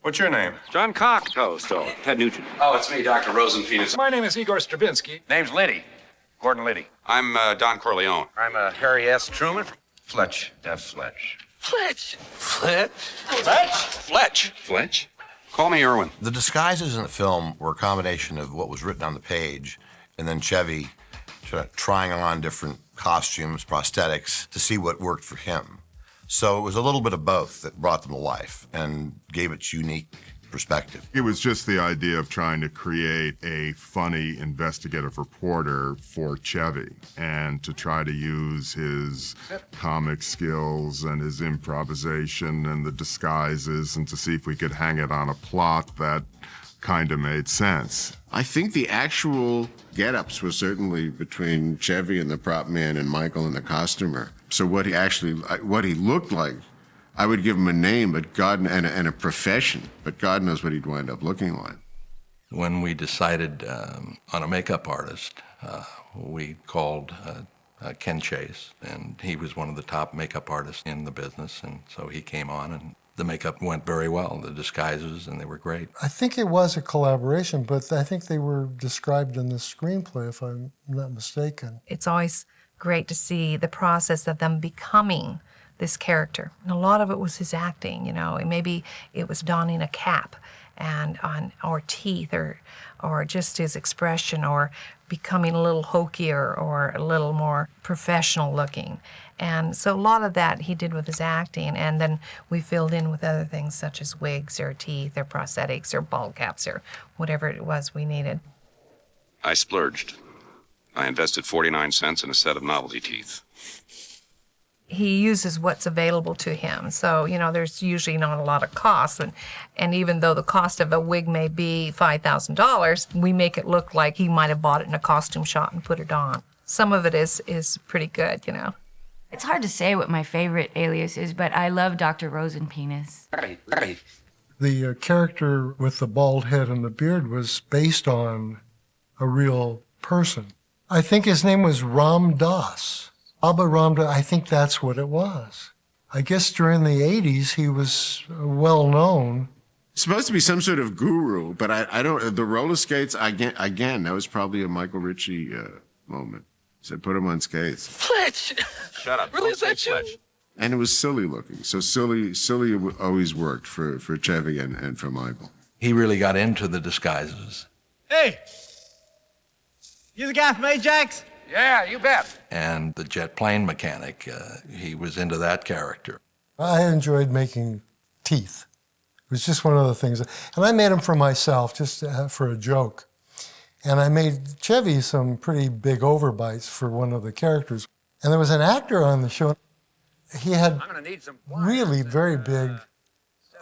What's your name? John Cox. Oh, Ted Nugent. Oh, it's me, Dr. Rosenpenis. My name is Igor Stravinsky. Name's Liddy. Gordon Liddy. I'm Don Corleone. I'm Harry S. Truman. Fletch. F. Fletch. Fletch. Fletch? Fletch. Fletch. Call me Irwin. The disguises in the film were a combination of what was written on the page and then Chevy trying on different costumes, prosthetics, to see what worked for him. So it was a little bit of both that brought them to life and gave its unique perspective. It was just the idea of trying to create a funny investigative reporter for Chevy and to try to use his comic skills and his improvisation and the disguises and to see if we could hang it on a plot that kind of made sense. I think the actual get-ups were certainly between Chevy and the prop man and Michael and the costumer. So what he looked like, I would give him a name, but and a profession, but God knows what he'd wind up looking like. When we decided on a makeup artist, we called Ken Chase, and he was one of the top makeup artists in the business, and so he came on, and the makeup went very well, the disguises, and they were great. I think it was a collaboration, but I think they were described in the screenplay, if I'm not mistaken. It's always great to see the process of them becoming this character. And a lot of it was his acting, you know. Maybe it was donning a cap or teeth or just his expression or becoming a little hokier or a little more professional looking. And so a lot of that he did with his acting, and then we filled in with other things such as wigs or teeth or prosthetics or bald caps or whatever it was we needed. I splurged. I invested 49 cents in a set of novelty teeth. He uses what's available to him. So, you know, there's usually not a lot of cost. And even though the cost of a wig may be $5,000, we make it look like he might have bought it in a costume shop and put it on. Some of it is pretty good, you know. It's hard to say what my favorite alias is, but I love Dr. Rosenpenis. The character with the bald head and the beard was based on a real person. I think his name was Ram Dass. Abba Ram Dass, I think that's what it was. I guess during the 80s, he was well known. It's supposed to be some sort of guru, but I don't, the roller skates, again, that was probably a Michael Ritchie moment. Said, put him on skates. Fletch! Shut up. Really, is that you? Fletch. And it was silly looking. So silly always worked for Chevy and for Michael. He really got into the disguises. Hey! You the guy from Ajax? Yeah, you bet. And the jet plane mechanic, he was into that character. I enjoyed making teeth. It was just one of the things. And I made them for myself, just for a joke. And I made Chevy some pretty big overbites for one of the characters. And there was an actor on the show. He had really very big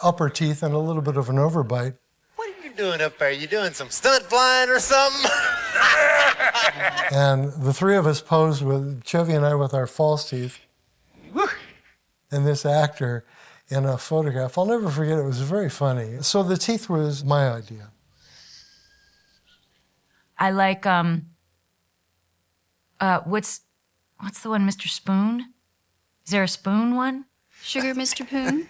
upper teeth and a little bit of an overbite. What are you doing up there? You doing some stunt flying or something? And the three of us posed with Chevy and I with our false teeth. And this actor in a photograph. I'll never forget, it was very funny. So the teeth was my idea. I like, what's the one, Mr. Spoon? Is there a Spoon one? Sugar Mr. Poon?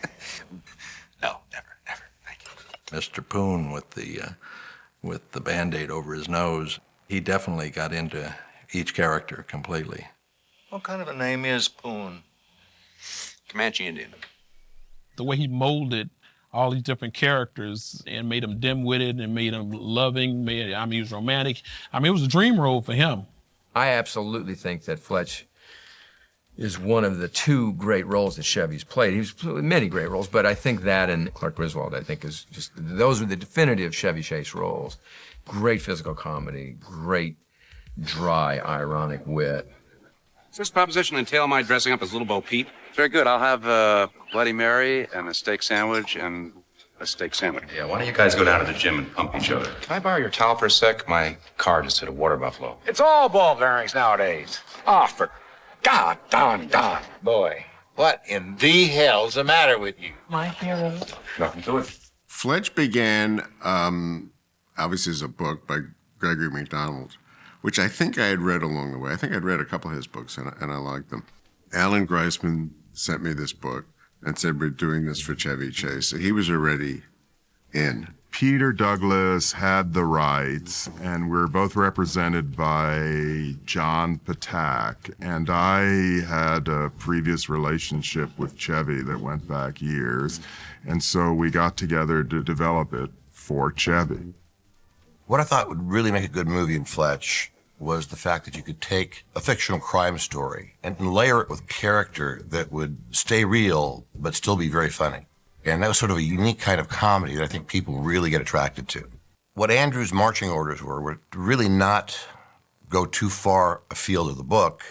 No, never, thank you. Mr. Poon with the Band-Aid over his nose, he definitely got into each character completely. What kind of a name is Poon? Comanche Indian. The way he molded all these different characters and made them dim-witted and made them loving, he was romantic. It was a dream role for him. I absolutely think that Fletch is one of the two great roles that Chevy's played. He's played many great roles, but I think that and Clark Griswold, I think, is just, those are the definitive Chevy Chase roles. Great physical comedy, great dry, ironic wit. Does this proposition entail my dressing up as Little Bo Peep? Very good. I'll have a Bloody Mary and a steak sandwich and a steak sandwich. Yeah, why don't you guys go down to the gym and pump each other? Can I borrow your towel for a sec? My car just hit a water buffalo. It's all ball bearings nowadays. Oh, for God, Don. Boy, what in the hell's the matter with you? My hero. Nothing to it. Fletch began, obviously, as a book by Gregory McDonald, which I think I had read along the way. I think I'd read a couple of his books, and I liked them. Alan Greisman sent me this book and said, we're doing this for Chevy Chase. So he was already in. Peter Douglas had the rights, and we're both represented by John Patak. And I had a previous relationship with Chevy that went back years, and so we got together to develop it for Chevy. What I thought would really make a good movie in Fletch was the fact that you could take a fictional crime story and layer it with character that would stay real but still be very funny. And that was sort of a unique kind of comedy that I think people really get attracted to. What Andrew's marching orders were to really not go too far afield of the book,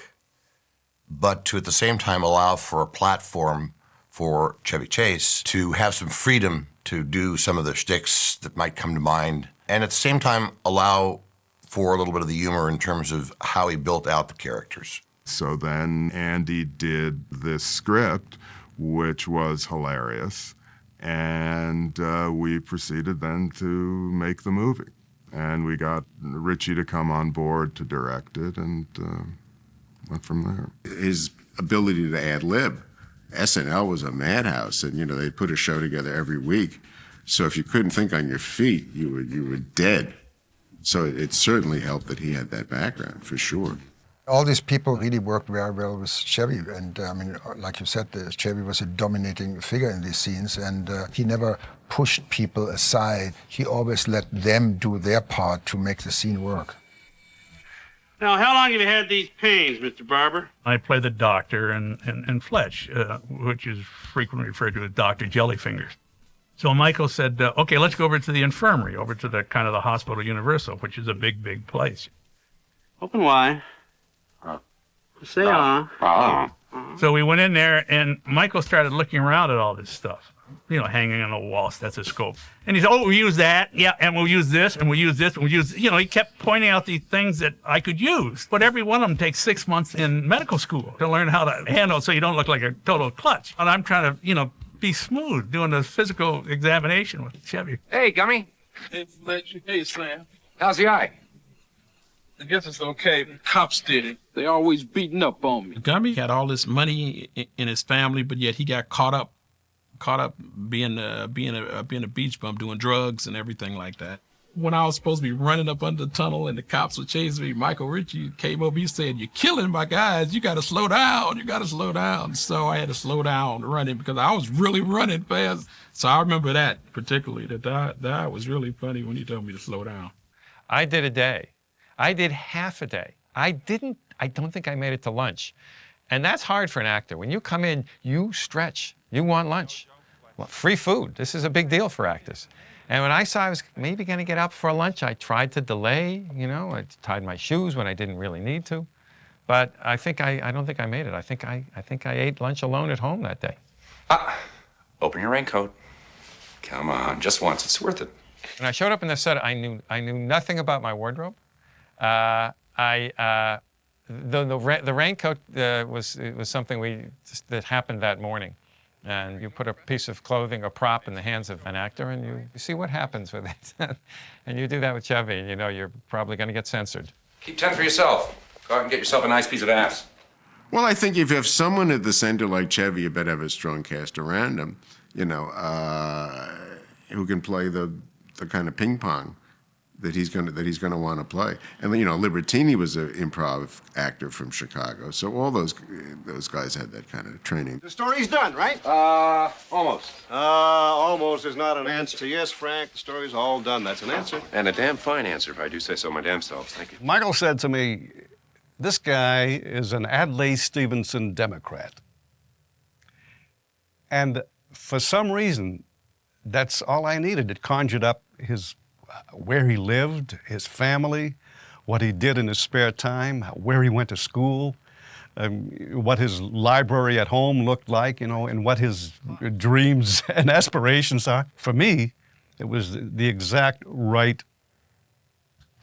but to at the same time allow for a platform for Chevy Chase to have some freedom to do some of the shticks that might come to mind, and at the same time allow for a little bit of the humor in terms of how he built out the characters. So then Andy did this script, which was hilarious. And we proceeded then to make the movie. And we got Ritchie to come on board to direct it, and went from there. His ability to ad lib. SNL was a madhouse, and they put a show together every week. So if you couldn't think on your feet, you were dead. So it certainly helped that he had that background, for sure. All these people really worked very well with Chevy, and I mean, like you said, Chevy was a dominating figure in these scenes, and he never pushed people aside. He always let them do their part to make the scene work. Now, how long have you had these pains, Mr. Barber? I play the doctor in Fletch, which is frequently referred to as Dr. Jellyfingers. So Michael said, okay, let's go over to the infirmary, over to the kind of the Hospital Universal, which is a big, big place. Open wide. Say on. So we went in there, and Michael started looking around at all this stuff, hanging on the wall, stethoscope. And he said, oh, we'll use that, yeah, and we'll use this, and we'll use this, and we'll use, he kept pointing out these things that I could use. But every one of them takes 6 months in medical school to learn how to handle so you don't look like a total klutz. And I'm trying to, be smooth doing the physical examination with Chevy. Hey, Gummy. Hey, Fletcher. Hey, Sam. How's the eye? I guess it's okay. The cops did it. They always beating up on me. Gummy had all this money in his family, but yet he got caught up being a beach bum, doing drugs and everything like that. When I was supposed to be running up under the tunnel and the cops were chasing me, Michael Ritchie came over. He said, "You're killing my guys. You got to slow down. You got to slow down." So I had to slow down running because I was really running fast. So I remember that particularly. That was really funny when he told me to slow down. I did a day. I did half a day. I don't think I made it to lunch. And that's hard for an actor. When you come in, you stretch. You want lunch. Well, free food. This is a big deal for actors. And when I saw I was maybe going to get up for lunch, I tried to delay, I tied my shoes when I didn't really need to. But I don't think I made it. I think I ate lunch alone at home that day. Open your raincoat. Come on, just once. It's worth it. When I showed up in the set, I knew nothing about my wardrobe. The raincoat was something that happened that morning. And you put a piece of clothing, a prop, in the hands of an actor, and you see what happens with it. And you do that with Chevy, and you're probably going to get censored. Keep 10 for yourself. Go out and get yourself a nice piece of ass. Well, I think if you have someone at the center like Chevy, you better have a strong cast around him, who can play the kind of ping pong that he's going to want to play. And Libertini was an improv actor from Chicago, so all those guys had that kind of training. The story's done, right? Almost. Almost is not an answer. Yes, Frank, the story's all done. That's an answer. And a damn fine answer, if I do say so my damn self. Thank you. Michael said to me, this guy is an Adlai Stevenson Democrat. And for some reason, that's all I needed. It conjured up where he lived, his family, what he did in his spare time, where he went to school, what his library at home looked like, and what his dreams and aspirations are. For me, it was the exact right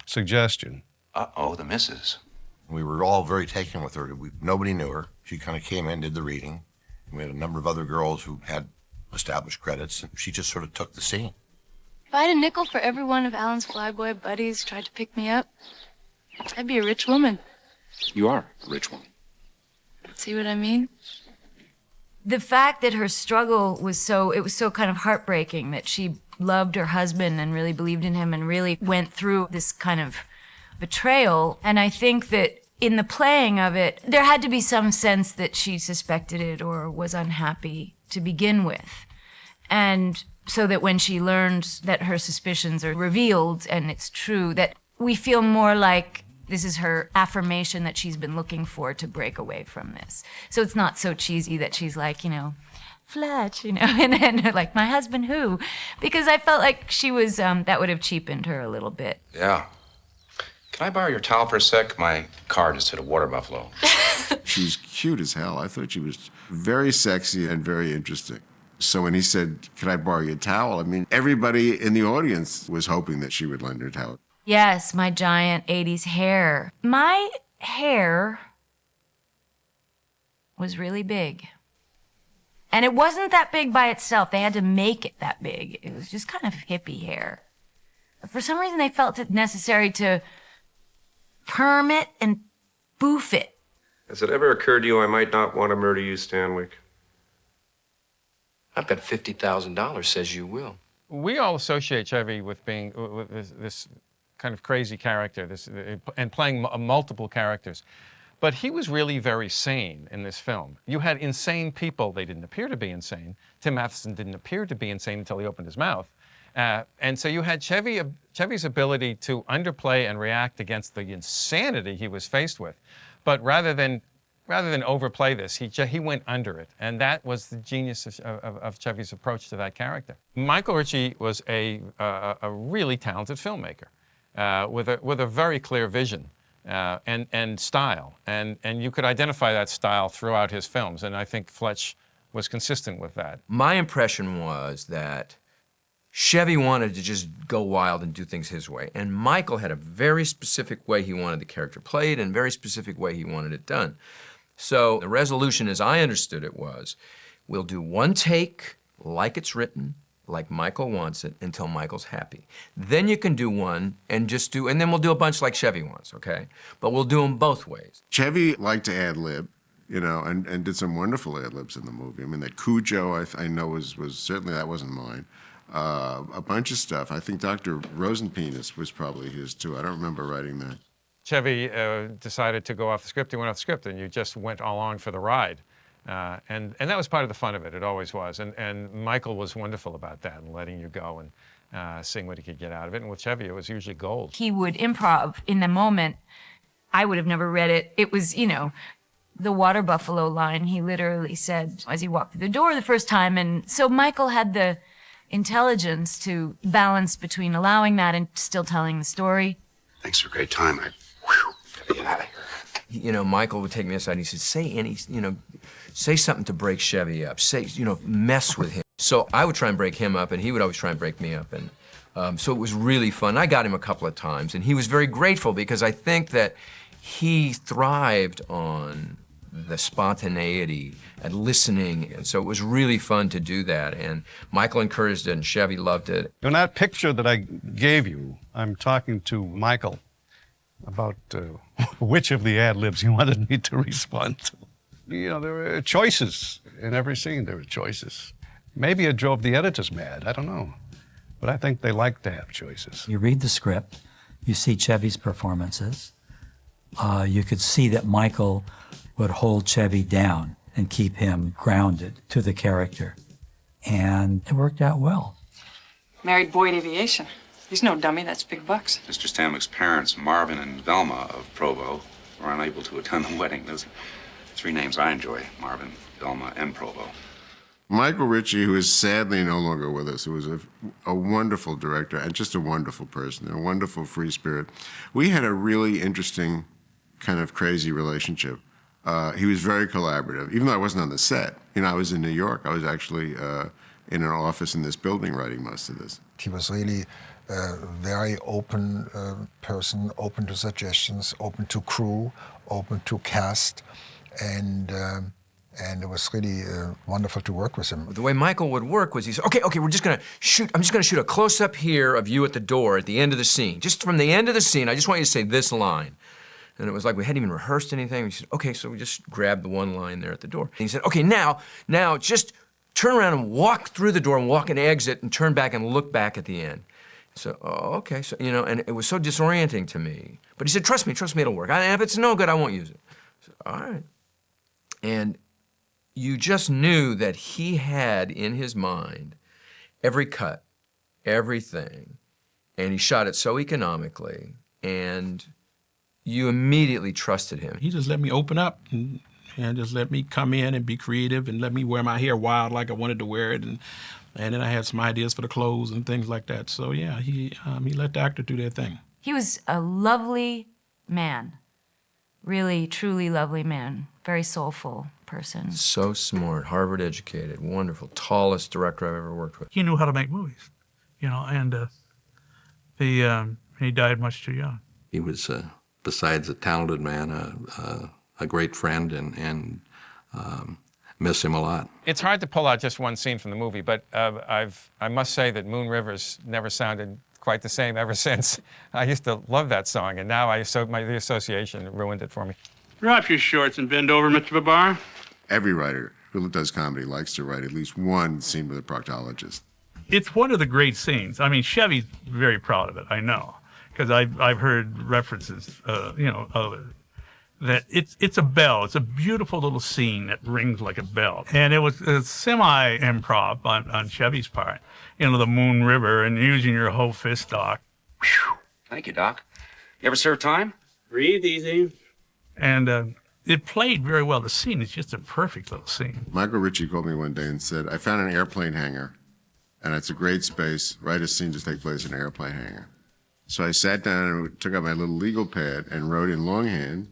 suggestion. Uh-oh, the missus. We were all very taken with her. Nobody knew her. She kind of came in, did the reading. We had a number of other girls who had established credits, and she just sort of took the scene. If I had a nickel for every one of Alan's flyboy buddies tried to pick me up, I'd be a rich woman. You are a rich woman. See what I mean? The fact that her struggle was so kind of heartbreaking that she loved her husband and really believed in him and really went through this kind of betrayal. And I think that in the playing of it, there had to be some sense that she suspected it or was unhappy to begin with. And so that when she learns that her suspicions are revealed and it's true, that we feel more like this is her affirmation that she's been looking for to break away from this. So it's not so cheesy that she's like, you know, Fletch, you know, and then like, my husband who? Because I felt like she was, that would have cheapened her a little bit. Yeah. Can I borrow your towel for a sec? My car just hit a water buffalo. She's cute as hell. I thought she was very sexy and very interesting. So when he said, "Can I borrow your towel?" I mean, everybody in the audience was hoping that she would lend her towel. Yes, my giant 80s hair. My hair was really big. And it wasn't that big by itself. They had to make it that big. It was just kind of hippie hair. For some reason, they felt it necessary to perm it and boof it. Has it ever occurred to you I might not want to murder you, Stanwyck? I've got $50,000 says you will. We all associate Chevy with being with this kind of crazy character, and playing multiple characters. But he was really very sane in this film. You had insane people. They didn't appear to be insane. Tim Matheson didn't appear to be insane until he opened his mouth. And so you had Chevy's ability to underplay and react against the insanity he was faced with. But rather than overplay this, he went under it. And that was the genius of Chevy's approach to that character. Michael Ritchie was a really talented filmmaker with a very clear vision and style. And you could identify that style throughout his films. And I think Fletch was consistent with that. My impression was that Chevy wanted to just go wild and do things his way. And Michael had a very specific way he wanted the character played and a very specific way he wanted it done. So the resolution, as I understood it, was we'll do one take like it's written, like Michael wants it, until Michael's happy. Then you can do one and then we'll do a bunch like Chevy wants, okay? But we'll do them both ways. Chevy liked to ad-lib, you know, and did some wonderful ad-libs in the movie. I mean, that Cujo, I know was certainly, that wasn't mine. A bunch of stuff. I think Dr. Rosenpenis was probably his, too. I don't remember writing that. Chevy decided to go off the script. He went off the script, and you just went along for the ride. And that was part of the fun of it. It always was. And Michael was wonderful about that and letting you go and seeing what he could get out of it. And with Chevy, it was usually gold. He would improv in the moment. I would have never read it. It was, you know, the water buffalo line he literally said as he walked through the door the first time. And so Michael had the intelligence to balance between allowing that and still telling the story. Thanks for a great time. Gotta get out of here. You know, Michael would take me aside and he said, say something to break Chevy up. Mess with him. So I would try and break him up, and he would always try and break me up. And so it was really fun. I got him a couple of times, and he was very grateful because I think that he thrived on the spontaneity and listening. And so it was really fun to do that. And Michael encouraged it, and Chevy loved it. In that picture that I gave you, I'm talking to Michael about which of the ad-libs he wanted me to respond to. You know, there were choices in every scene. There were choices. Maybe it drove the editors mad. I don't know. But I think they like to have choices. You read the script. You see Chevy's performances. You could see that Michael would hold Chevy down and keep him grounded to the character. And it worked out well. Married Boyd Aviation. He's no dummy, that's big bucks. Mr. Stanwyck's parents, Marvin and Velma of Provo, were unable to attend the wedding. Those are three names I enjoy: Marvin, Velma, and Provo. Michael Ritchie, who is sadly no longer with us, who was a wonderful director and just a wonderful person, a wonderful free spirit. We had a really interesting kind of crazy relationship. He was very collaborative, even though I wasn't on the set. You know, I was in New York. I was actually in an office in this building writing most of this. He was really a very open person, open to suggestions, open to crew, open to cast, and it was really wonderful to work with him. The way Michael would work was he said, okay, we're just gonna shoot, I'm just gonna shoot a close-up here of you at the door at the end of the scene. Just from the end of the scene, I just want you to say this line. And it was like we hadn't even rehearsed anything. We said, okay, so we just grabbed the one line there at the door. And he said, okay, now just turn around and walk through the door and walk and exit and turn back and look back at the end. So, oh, okay, so, you know, and it was so disorienting to me. But he said, trust me, it'll work. And if it's no good, I won't use it. So, all right. And you just knew that he had in his mind every cut, everything, and he shot it so economically, and you immediately trusted him. He just let me open up and just let me come in and be creative and let me wear my hair wild like I wanted to wear it. And then I had some ideas for the clothes and things like that. So yeah, he let the actor do their thing. He was a lovely man, really, truly lovely man, very soulful person. So smart, Harvard educated, wonderful, tallest director I've ever worked with. He knew how to make movies, you know, and he died much too young. He was, besides a talented man, a great friend, and miss him a lot. It's hard to pull out just one scene from the movie, but I must say that Moon River's never sounded quite the same ever since. I used to love that song, and now the association ruined it for me. Drop your shorts and bend over, Mr. Babar. Every writer who does comedy likes to write at least one scene with a proctologist. It's one of the great scenes. I mean, Chevy's very proud of it, I know, because I've heard references, you know, of it. That it's a bell. It's a beautiful little scene that rings like a bell. And it was a semi-improv on Chevy's part. You know, the Moon River and using your whole fist, Doc. Thank you, Doc. You ever serve time? Breathe easy. And it played very well. The scene is just a perfect little scene. Michael Ritchie called me one day and said, I found an airplane hangar, and it's a great space. Write a scene to take place in an airplane hangar. So I sat down and took out my little legal pad and wrote in longhand,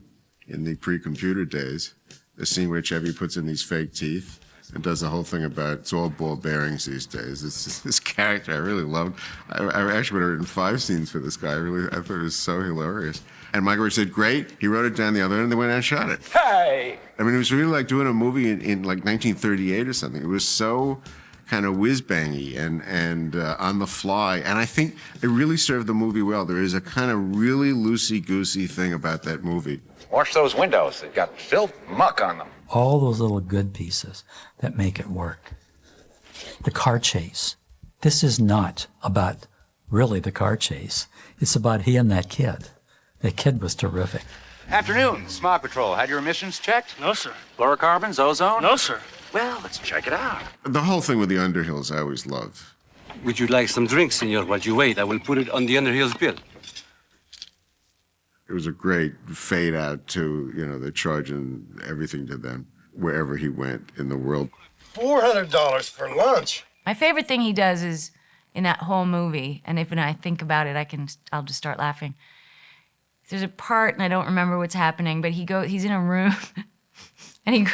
in the pre-computer days, the scene where Chevy puts in these fake teeth and does the whole thing about it's all ball bearings these days. It's just this character I really loved. I actually would have written 5 scenes for this guy. I thought it was so hilarious. And Michael said, great. He wrote it down the other end and they went out and shot it. Hey! I mean, it was really like doing a movie in like 1938 or something. It was so kind of whiz-bangy and on the fly. And I think it really served the movie well. There is a kind of really loosey-goosey thing about that movie. Wash those windows. They've got filth, muck on them. All those little good pieces that make it work. The car chase. This is not about really the car chase. It's about he and that kid. That kid was terrific. Afternoon, Smog Patrol. Had your emissions checked? No, sir. Fluorocarbons, ozone? No, sir. Well, let's check it out. The whole thing with the Underhills I always loved. Would you like some drink, senor? While you wait, I will put it on the Underhills bill. It was a great fade out to, you know, they're charging everything to them wherever he went in the world. $400 for lunch. My favorite thing he does is in that whole movie, and when I think about it, I'll just start laughing. There's a part, and I don't remember what's happening, but he's in a room, and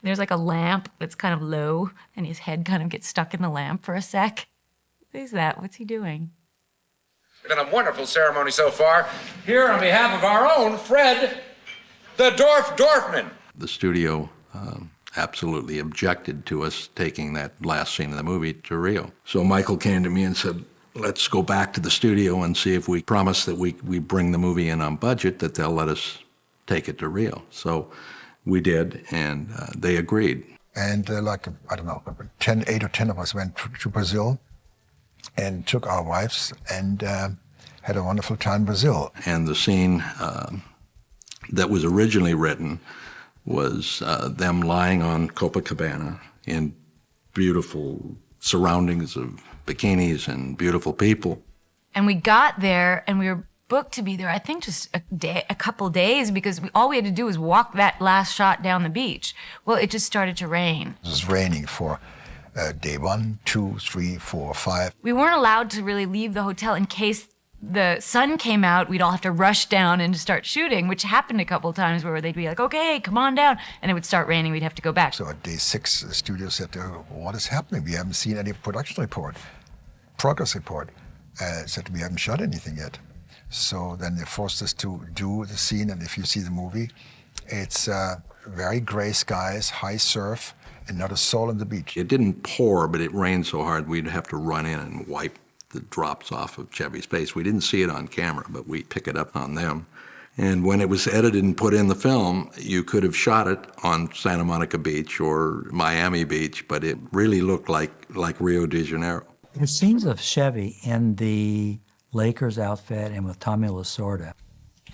there's like a lamp that's kind of low, and his head kind of gets stuck in the lamp for a sec. What is that? What's he doing? It's been a wonderful ceremony so far. Here on behalf of our own Fred, the Dorfman. The studio absolutely objected to us taking that last scene of the movie to Rio. So Michael came to me and said, let's go back to the studio and see if we promise that we bring the movie in on budget, that they'll let us take it to Rio. So we did, and they agreed. And I don't know, 8 or 10 of us went to Brazil and took our wives and had a wonderful time in Brazil. And the scene that was originally written was them lying on Copacabana in beautiful surroundings of bikinis and beautiful people. And we got there, and we were booked to be there, I think just a couple days, because all we had to do was walk that last shot down the beach. Well, it just started to rain. It was raining for day 1, 2, 3, 4, 5. We weren't allowed to really leave the hotel in case the sun came out. We'd all have to rush down and start shooting, which happened a couple times where they'd be like, okay, come on down. And it would start raining. We'd have to go back. So at day 6, the studio said, what is happening? We haven't seen any production report, progress report. Said we haven't shot anything yet. So then they forced us to do the scene. And if you see the movie, it's very gray skies, high surf, and not a soul on the beach. It didn't pour, but it rained so hard we'd have to run in and wipe the drops off of Chevy's face. We didn't see it on camera, but we pick it up on them. And when it was edited and put in the film, you could have shot it on Santa Monica Beach or Miami Beach, but it really looked like Rio de Janeiro. There's scenes of Chevy in the Lakers outfit and with Tommy Lasorda,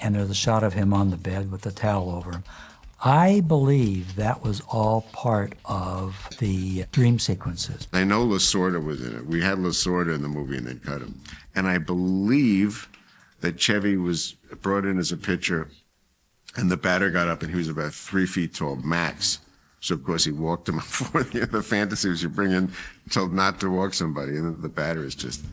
and there's a shot of him on the bed with the towel over him. I believe that was all part of the dream sequences. I know Lasorda was in it. We had Lasorda in the movie and they cut him. And I believe that Chevy was brought in as a pitcher, and the batter got up and he was about 3 feet tall, max. So of course he walked him before the fantasy was you bring in told not to walk somebody, and the batter is just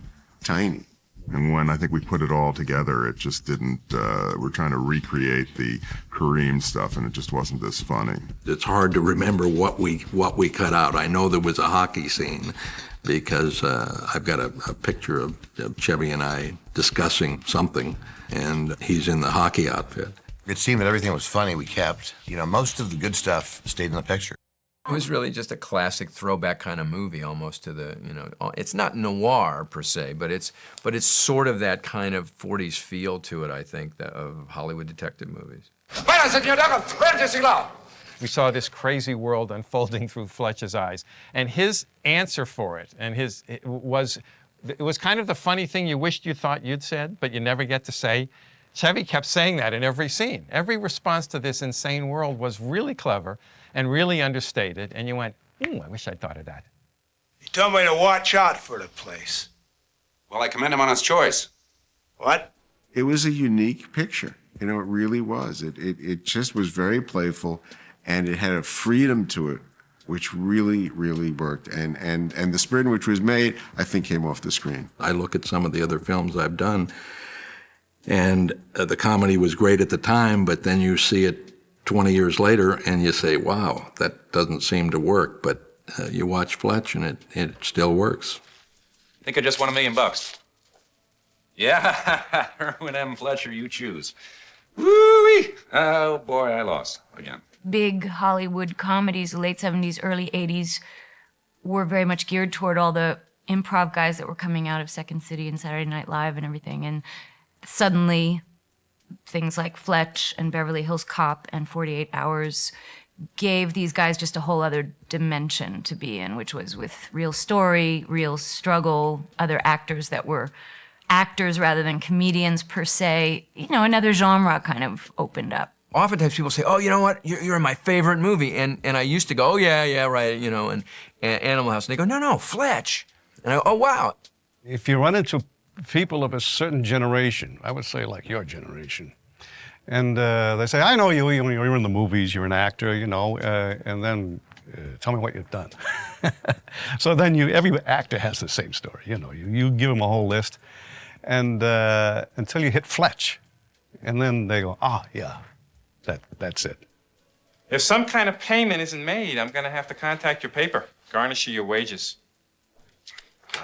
tiny. And when I think we put it all together, it just didn't, we're trying to recreate the Kareem stuff, and it just wasn't this funny. It's hard to remember what we cut out. I know there was a hockey scene because I've got a picture of Chevy and I discussing something, and he's in the hockey outfit. It seemed that everything was funny we kept. You know, most of the good stuff stayed in the picture. It was really just a classic throwback kind of movie, almost to the, you know, it's not noir per se, but it's sort of that kind of 40s feel to it, I think, of Hollywood detective movies. We saw this crazy world unfolding through Fletcher's eyes, and his answer for it, and it was kind of the funny thing you wished you thought you'd said, but you never get to say. Chevy kept saying that in every scene. Every response to this insane world was really clever and really understated, and you went, I wish I'd thought of that. He told me to watch out for the place. Well, I commend him on his choice. What? It was a unique picture. You know, it really was. It just was very playful, and it had a freedom to it, which really, really worked. And the spirit in which it was made, I think, came off the screen. I look at some of the other films I've done, and the comedy was great at the time, but then you see it 20 years later, and you say, wow, that doesn't seem to work. But you watch Fletch, and it still works. I think I just won $1 million. Yeah, Irwin M. Fletcher, you choose. Woo-wee! Oh, boy, I lost again. Big Hollywood comedies, the late 70s, early 80s, were very much geared toward all the improv guys that were coming out of Second City and Saturday Night Live and everything. And suddenly, things like Fletch and Beverly Hills Cop and 48 Hours gave these guys just a whole other dimension to be in, which was with real story, real struggle, other actors that were actors rather than comedians per se. You know, another genre kind of opened up. Oftentimes people say, oh, you know what, you're in my favorite movie. And I used to go, oh, yeah, right, you know, and Animal House. And they go, no, Fletch. And I go, oh, wow. If you run into people of a certain generation, I would say like your generation, and they say, I know you're in the movies, you're an actor, you know, and then tell me what you've done. So then every actor has the same story, you know, you give them a whole list, and until you hit Fletch, and then they go, yeah, that's it. If some kind of payment isn't made, I'm going to have to contact your paper, garnish your wages.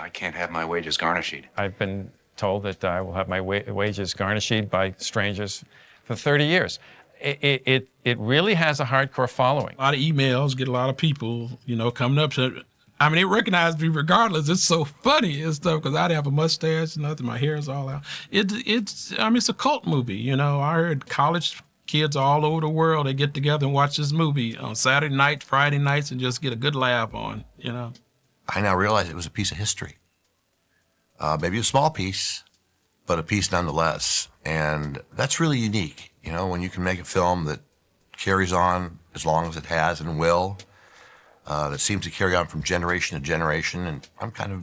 I can't have my wages garnished. I've been told that I will have my wages garnished by strangers for 30 years. It really has a hardcore following. A lot of emails, get a lot of people, you know, coming up to, I mean, they recognize me regardless. It's so funny and stuff because I have a mustache and nothing. My hair is all out. It's a cult movie, you know. I heard college kids all over the world, they get together and watch this movie on Saturday nights, Friday nights, and just get a good laugh on, you know. I now realize it was a piece of history. Maybe a small piece, but a piece nonetheless. And that's really unique, you know, when you can make a film that carries on as long as it has and will, that seems to carry on from generation to generation. And I'm kind of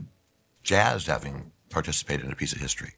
jazzed having participated in a piece of history.